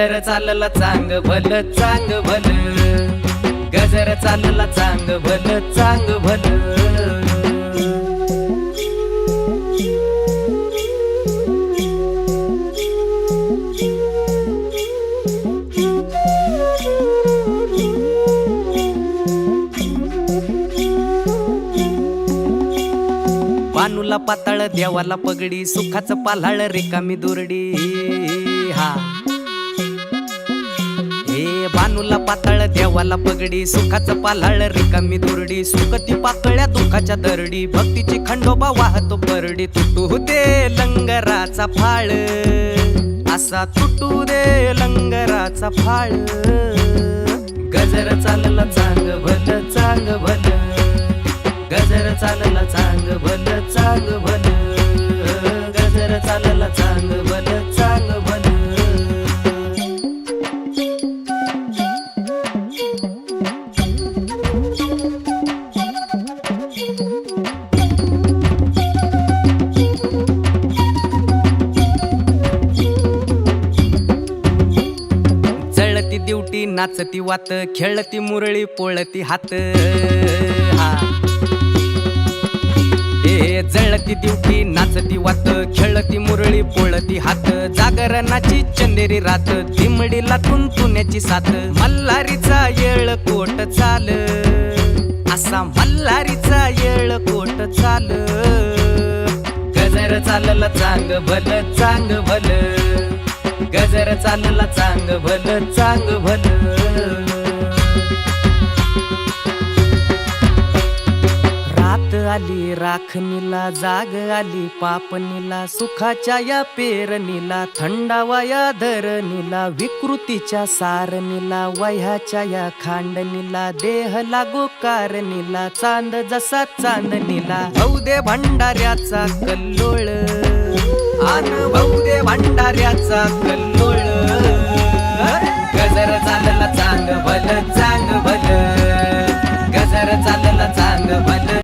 गजर चालला चांग भल चांग भल, गजर चालला चांग भल चांग भल। बानूला पाताळ देवाला पगडी, सुखाचं पाल्हाळ रिकामी दुरडी। हा हे बानूला पाताळ देवाला पगडी, सुखाचं पाल्हाळ रिकामी दुरडी। सुखती पातळ्या दुखाच्या दरडी, भक्तीची खंडोबा वाहतो परडी। तुटू दे लंगराचा फाळ, असा तुटू दे लंगराचा फाळ। गजर चालला चांग भल चांग भल, गजर चालला चांग भल चांग भल, गजर चालला चांग भल चांग भल। जळती दिवटी नाचती वात, खेळती मुरळी पोळती हात। जळती दिवटी नाचती वात, खेळती मुरळी पोळती हात। जागरणाची चंदेरी रात, दिमडीला तुंतुण्याची साथ। मल्हारीचा येळ कोट चाल, असा मल्हारीचा येळ कोट चाल। गजर चालला चांग भल चांग भल, गजर चालला चांग भल चांग भल। आली राखणीला जाग आली पापणीला, सुखाच्या या पेरणीला थंडावा या धरणीला। विकृतीच्या सारणीला वह्याच्या या खांडणीला, देह लागो कारणीला चांद जसा चांदणीला। भाऊ दे भंडाऱ्याचा कल्लोळ, आन भाऊ दे भंडाऱ्याचा कल्लोळ। गजर चालला चांग भल चांग भल, गजर चालला चांग भल